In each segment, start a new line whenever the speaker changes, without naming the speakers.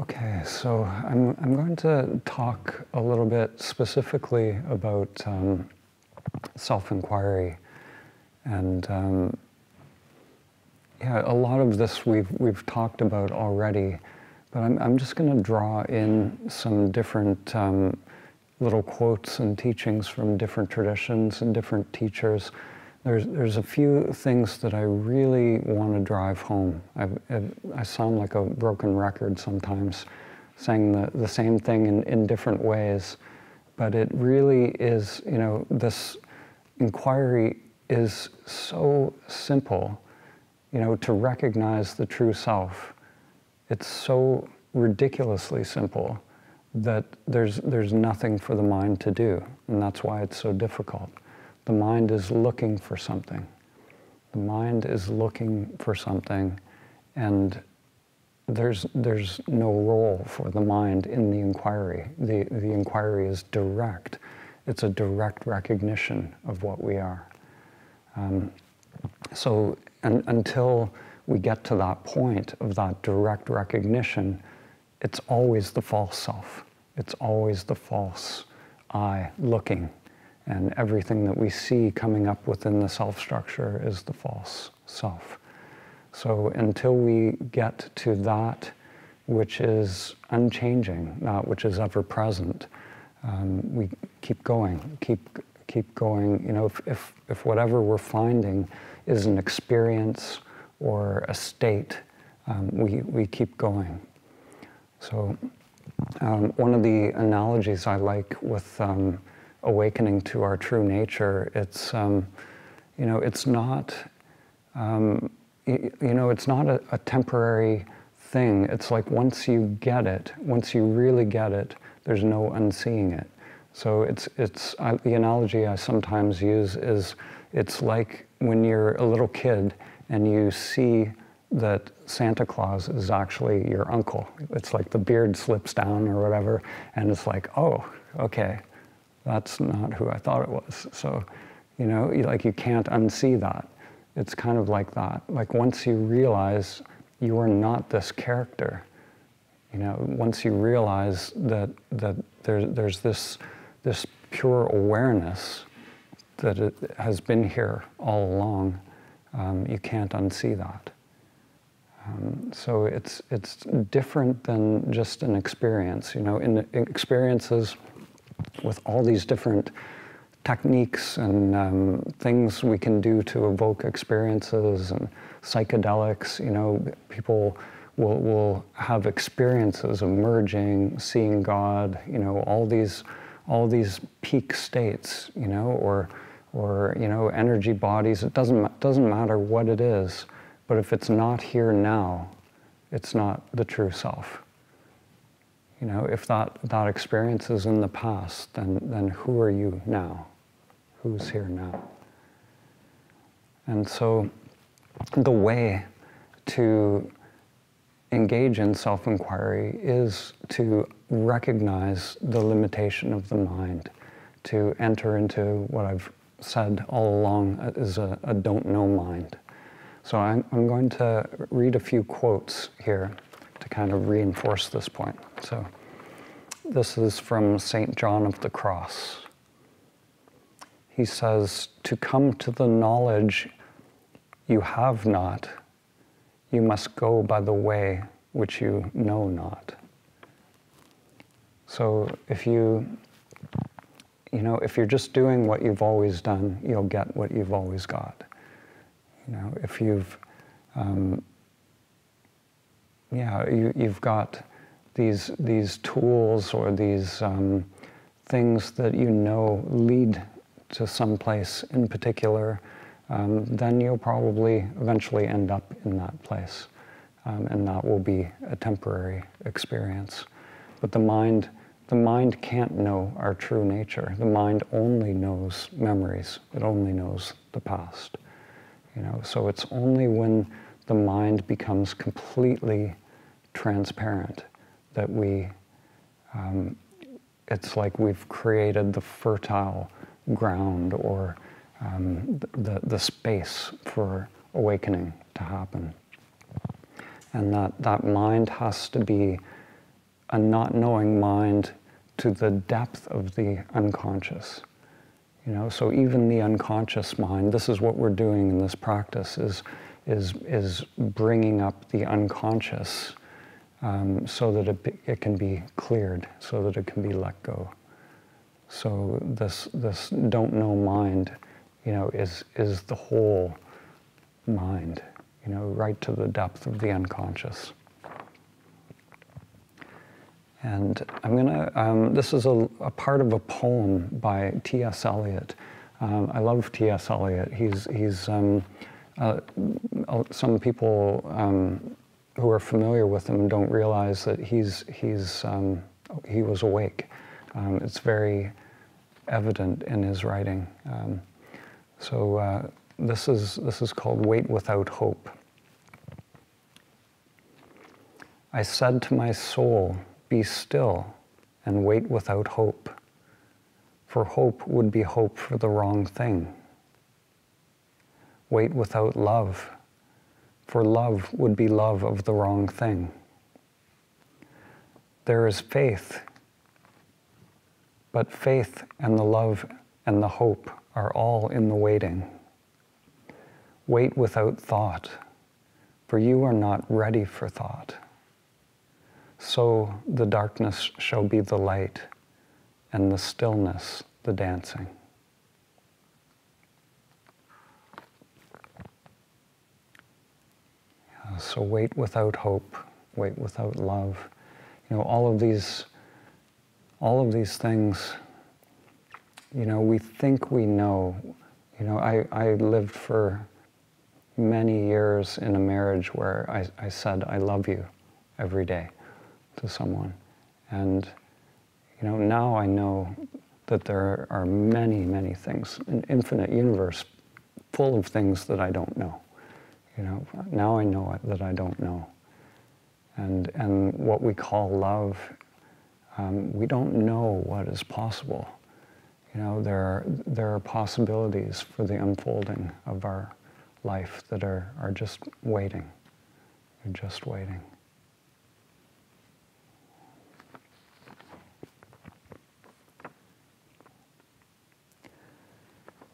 Okay, so I'm going to talk a little bit specifically about self-inquiry, and yeah, a lot of this we've talked about already, but I'm just going to draw in some different little quotes and teachings from different traditions and different teachers. There's a few things that I really want to drive home. I sound like a broken record sometimes, saying the same thing in different ways, but it really is, you know, this inquiry is so simple, you know, to recognize the true self. It's so ridiculously simple that there's nothing for the mind to do, and that's why it's so difficult. The mind is looking for something. The mind is looking for something, and there's no role for the mind in the inquiry. The inquiry is direct. It's a direct recognition of what we are. So until we get to that point of that direct recognition, it's always the false self. It's always the false I looking. And everything that we see coming up within the self structure is the false self. So until we get to that which is unchanging, that which is ever present, we keep going, keep going. You know, if whatever we're finding is an experience or a state, we keep going. So one of the analogies I like with awakening to our true nature, it's you know, it's not it's not a temporary thing. It's like once you get it, once you really get it, there's no unseeing it. So the analogy I sometimes use is it's like when you're a little kid and you see that Santa Claus is actually your uncle. It's like the beard slips down or whatever, and it's like, oh, okay, that's not who I thought it was. So, you know, you can't unsee that. It's kind of like that. Like once you realize you are not this character, you know, once you realize that there's this pure awareness that it has been here all along, you can't unsee that. So it's different than just an experience. You know, in the experiences, with all these different techniques and things we can do to evoke experiences and psychedelics, you know, people will have experiences of merging, seeing God, you know, all these peak states, you know, or you know, energy bodies. It doesn't matter what it is, but if it's not here now, it's not the true self. You know, if that experience is in the past, then who are you now? Who's here now? And so the way to engage in self-inquiry is to recognize the limitation of the mind, to enter into what I've said all along is a don't know mind. So I'm going to read a few quotes here to kind of reinforce this point. So this is from St. John of the Cross. He says, "To come to the knowledge you have not, you must go by the way which you know not." So if you're just doing what you've always done, you'll get what you've always got. You know, if you've you've got these tools or these things that you know lead to some place in particular, then you'll probably eventually end up in that place, and that will be a temporary experience. But the mind can't know our true nature. The mind only knows memories. It only knows the past. You know, so it's only when the mind becomes completely transparent that it's like we've created the fertile ground or the space for awakening to happen. And that mind has to be a not knowing mind to the depth of the unconscious. You know, so even the unconscious mind, this is what we're doing in this practice, is bringing up the unconscious so that it can be cleared, so that it can be let go. So this don't know mind, you know, is the whole mind, you know, right to the depth of the unconscious. And I'm gonna, this is a part of a poem by T.S. Eliot. I love T.S. Eliot. He's some people who are familiar with him don't realize that he was awake. It's very evident in his writing. This is called Wait Without Hope. I said to my soul, be still and wait without hope, for hope would be hope for the wrong thing. Wait without love, for love would be love of the wrong thing. There is faith, but faith and the love and the hope are all in the waiting. Wait without thought, for you are not ready for thought. So the darkness shall be the light, and the stillness the dancing. So wait without hope, wait without love. You know, all of these things, you know, we think we know. You know, I lived for many years in a marriage where I said, I love you every day to someone. And, you know, now I know that there are many, many things, an infinite universe full of things that I don't know. You know, now I know that I don't know. And what we call love, we don't know what is possible. You know, there are possibilities for the unfolding of our life that are just waiting. They're just waiting.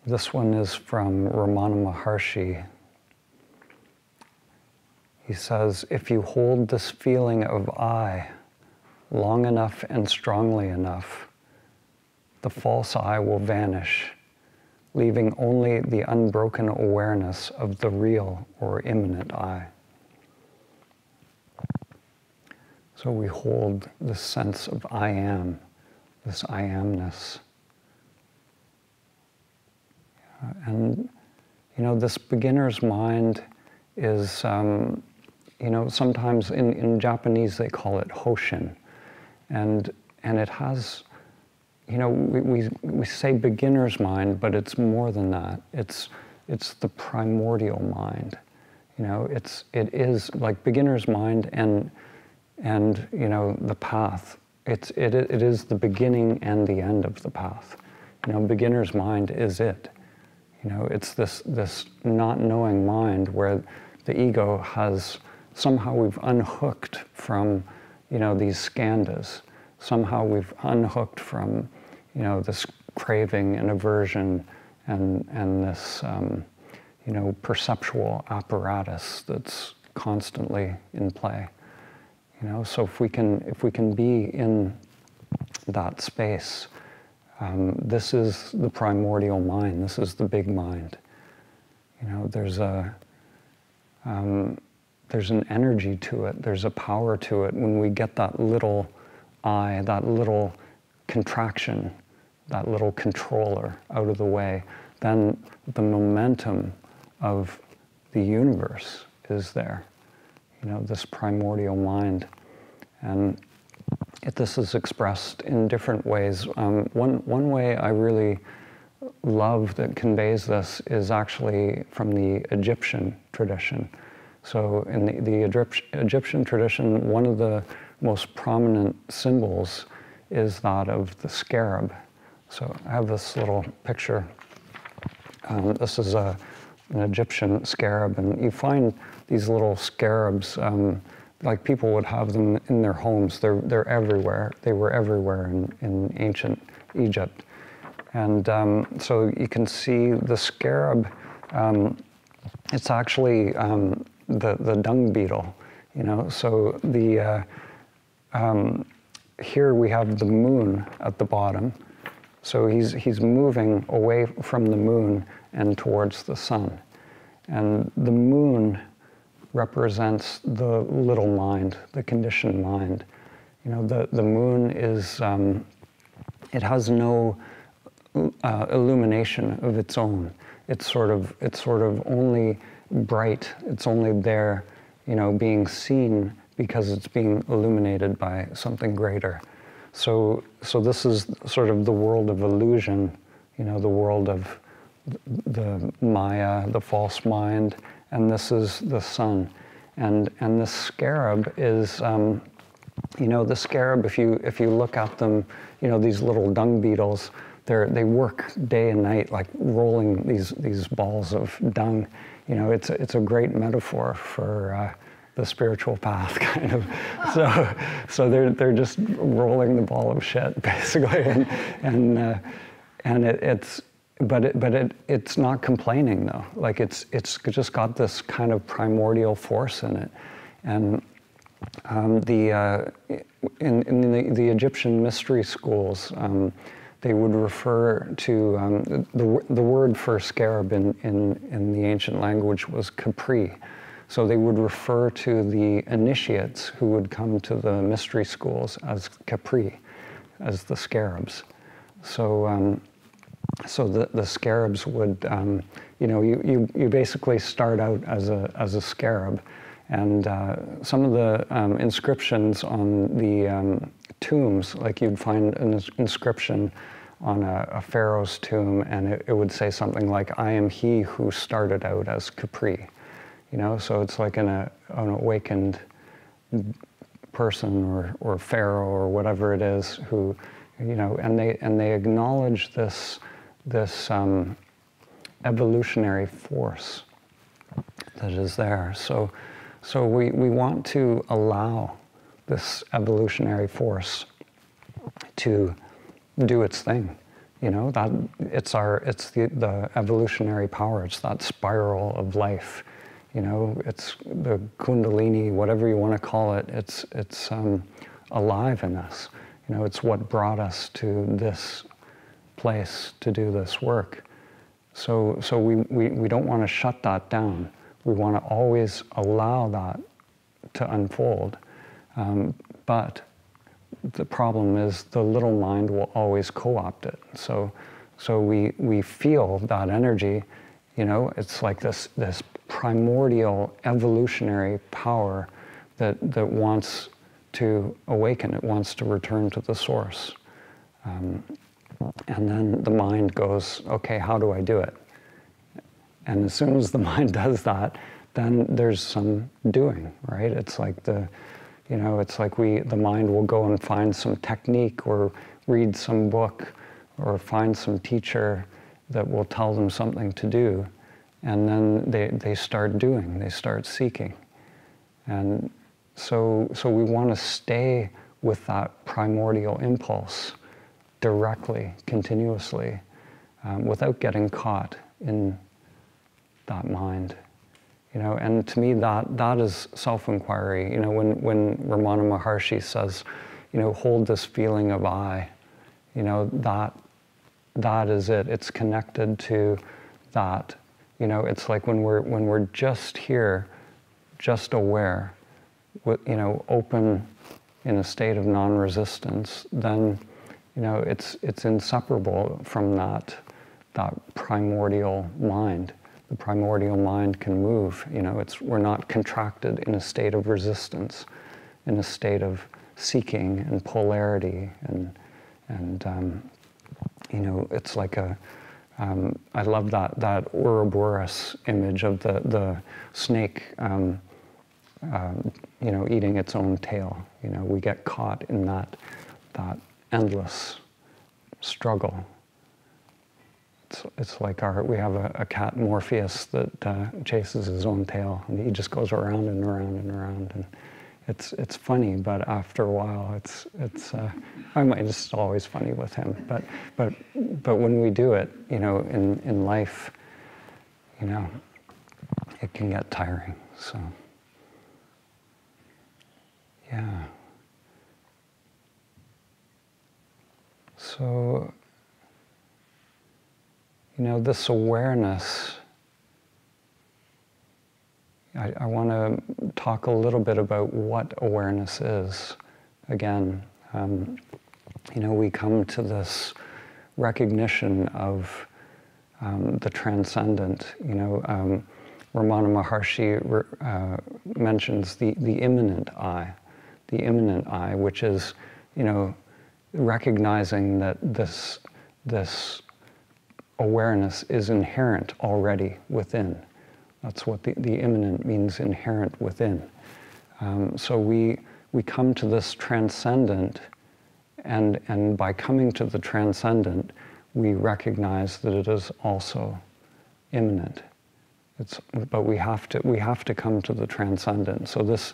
This one is from Ramana Maharshi. He says, if you hold this feeling of I long enough and strongly enough, the false I will vanish, leaving only the unbroken awareness of the real or immanent I. So we hold this sense of I am, this I amness. And, you know, this beginner's mind is, you know, sometimes in Japanese they call it hoshin. And it has, you know, we say beginner's mind, but it's more than that. It's the primordial mind. You know, it is like beginner's mind and you know, the path. It is the beginning and the end of the path. You know, beginner's mind is it. You know, it's this not knowing mind where the ego has, somehow we've unhooked from, you know, these skandhas. Somehow we've unhooked from, you know, this craving and aversion and this, you know, perceptual apparatus that's constantly in play. You know, so if we can be in that space, this is the primordial mind. This is the big mind. You know, there's an energy to it. There's a power to it. When we get that little I, that little contraction, that little controller out of the way, then the momentum of the universe is there. You know, this primordial mind. And this is expressed in different ways. One way I really love that conveys this is actually from the Egyptian tradition. So in the Egyptian tradition, one of the most prominent symbols is that of the scarab. So I have this little picture. This is an Egyptian scarab, and you find these little scarabs. like people would have them in their homes. They're everywhere. They were everywhere in ancient Egypt. And so you can see the scarab, it's actually the dung beetle, you know. So here we have the moon at the bottom. So he's moving away from the moon and towards the sun. And the moon represents the little mind, the conditioned mind. You know, the moon is, it has no illumination of its own. It's sort of only bright. It's only there, you know, being seen because it's being illuminated by something greater. So this is sort of the world of illusion, you know, the world of the Maya, the false mind, and this is the sun. And the scarab is, you know, the scarab, if you look at them, you know, these little dung beetles, they work day and night, like rolling these balls of dung. You know, it's a great metaphor for the spiritual path, kind of. So they're just rolling the ball of shit, basically, and it's not complaining though. Like it's just got this kind of primordial force in it, and in the Egyptian mystery schools, they would refer to the word for scarab in the ancient language was Capri. So they would refer to the initiates who would come to the mystery schools as Capri, as the scarabs. So the scarabs would, you know, you basically start out as a scarab, and some of the inscriptions on the tombs, like you'd find an inscription on a pharaoh's tomb, and it would say something like, "I am he who started out as Capri." You know, so it's like an awakened person or pharaoh or whatever it is who, you know, and they acknowledge this evolutionary force that is there. So we want to allow this evolutionary force to do its thing. You know, that it's the evolutionary power. It's that spiral of life. You know, it's the Kundalini, whatever you want to call it. It's alive in us. You know, it's what brought us to this place to do this work. So we don't want to shut that down. We want to always allow that to unfold. But the problem is the little mind will always co-opt it. So we feel that energy. You know, it's like this primordial evolutionary power that wants to awaken. It wants to return to the source. And then the mind goes, okay, how do I do it? And as soon as the mind does that, then there's some doing, right? It's like the mind will go and find some technique or read some book or find some teacher that will tell them something to do. And then they start doing, they start seeking. And so we want to stay with that primordial impulse directly, continuously, without getting caught in that mind. You know, and to me that is self-inquiry. You know, when Ramana Maharshi says, you know, hold this feeling of I, you know, that is it. It's connected to that. You know, it's like when we're just here, just aware, you know, open in a state of non-resistance, then, you know, it's inseparable from that primordial mind. The primordial mind can move. You know, we're not contracted in a state of resistance, in a state of seeking and polarity, and you know, it's like I love that Ouroboros image of the snake, you know, eating its own tail. You know, we get caught in that endless struggle. It's like we have a cat Morpheus that chases his own tail, and he just goes around and around and around, and it's funny, but after a while, I mean, it's always funny with him. But when we do it, in life, it can get tiring. So, yeah. So, this awareness, I want to talk a little bit about what awareness is. Again, we come to this recognition of the transcendent. Ramana Maharshi mentions the immanent I, which is, recognizing that this awareness is inherent already within. That's what the immanent means, inherent within. So we come to this transcendent, and by coming to the transcendent, we recognize that it is also immanent. But we have to come to the transcendent. So this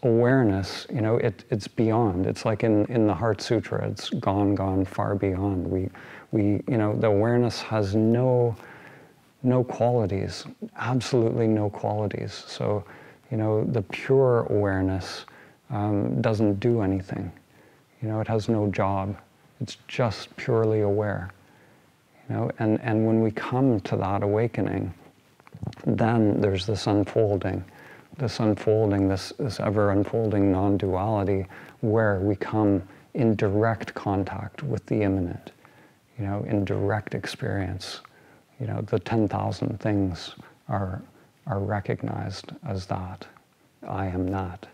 awareness, it's beyond. It's like in the Heart Sutra, it's gone far beyond. The awareness has no qualities, absolutely no qualities. So, the pure awareness doesn't do anything. It has no job. It's just purely aware. And when we come to that awakening, then there's this unfolding, this ever unfolding non-duality, where we come in direct contact with the immanent, in direct experience. The 10,000 things are recognized as that. I am that.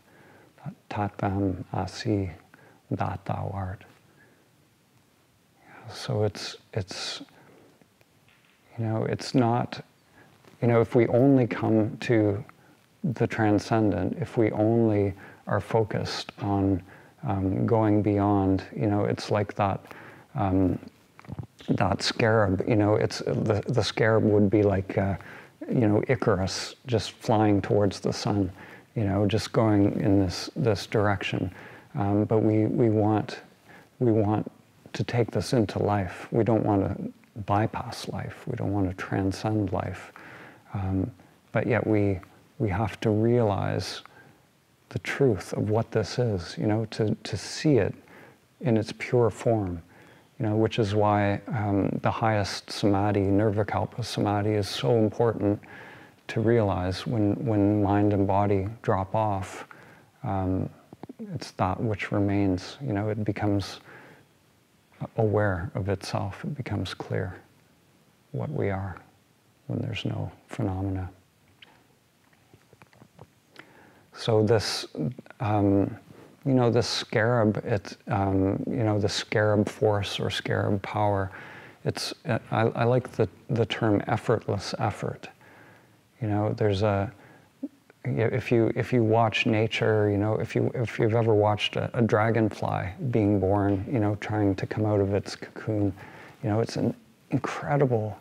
Tattvam asi, that thou art. So it's not, if we only come to the transcendent, if we only are focused on going beyond, it's like that scarab, it's the scarab would be like, Icarus just flying towards the sun, just going in this direction. But we want to take this into life. We don't want to bypass life. We don't want to transcend life. But yet we have to realize the truth of what this is, to see it in its pure form, which is why the highest samadhi, nirvikalpa samadhi, is so important to realize when mind and body drop off. It's that which remains, it becomes aware of itself, it becomes clear what we are when there's no phenomena. So this, this scarab, the scarab force or scarab power, I like the term effortless effort. There's if you watch nature, if you've ever watched a dragonfly being born, trying to come out of its cocoon, it's an incredible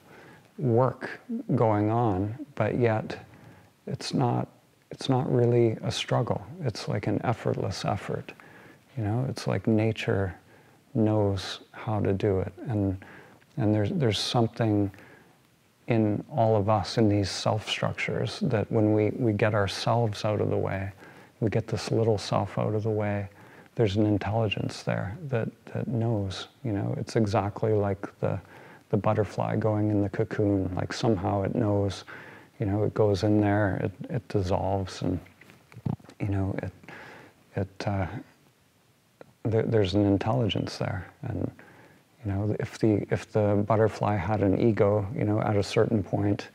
work going on, but yet it's not really a struggle. It's like an effortless effort. It's like nature knows how to do it, and there's something in all of us, in these self-structures, that when we get ourselves out of the way, we get this little self out of the way, there's an intelligence there that knows, it's exactly like the butterfly going in the cocoon, like somehow it knows, it goes in there, it dissolves, and, there's an intelligence there. And if the butterfly had an ego, at a certain point,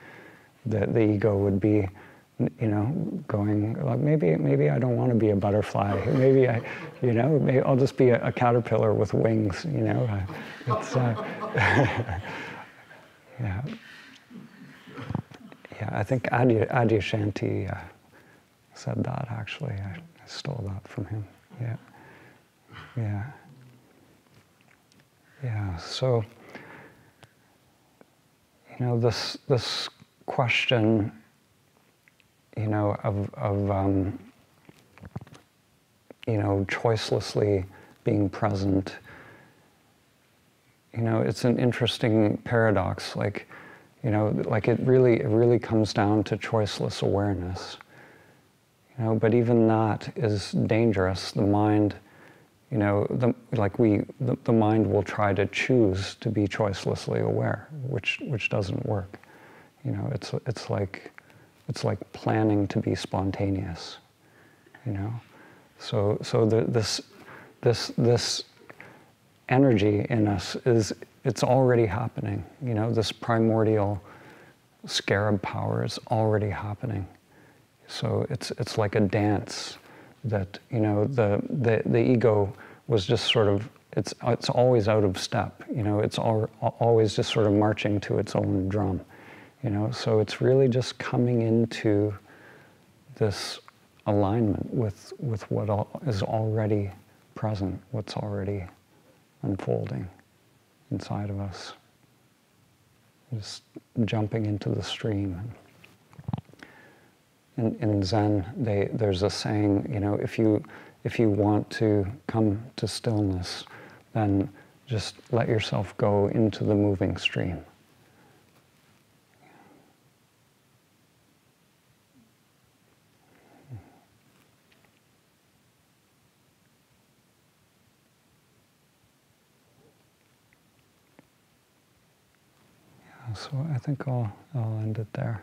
the ego would be, going, like, maybe I don't want to be a butterfly. Maybe maybe I'll just be a caterpillar with wings. It's yeah. Yeah, I think Adyashanti said that, actually. I stole that from him. Yeah. Yeah. Yeah, so, this question, choicelessly being present. It's an interesting paradox. Like it really comes down to choiceless awareness. But even that is dangerous. The mind, the mind will try to choose to be choicelessly aware, which doesn't work. It's like planning to be spontaneous. So this energy in us it's already happening. This primordial scarab power is already happening. So it's like a dance that the ego was just sort of it's always out of step. It's always just sort of marching to its own drum. So it's really just coming into this alignment with what is already present, what's already unfolding inside of us. Just jumping into the stream. In Zen, there's a saying, if you want to come to stillness, then just let yourself go into the moving stream. So I think I'll end it there.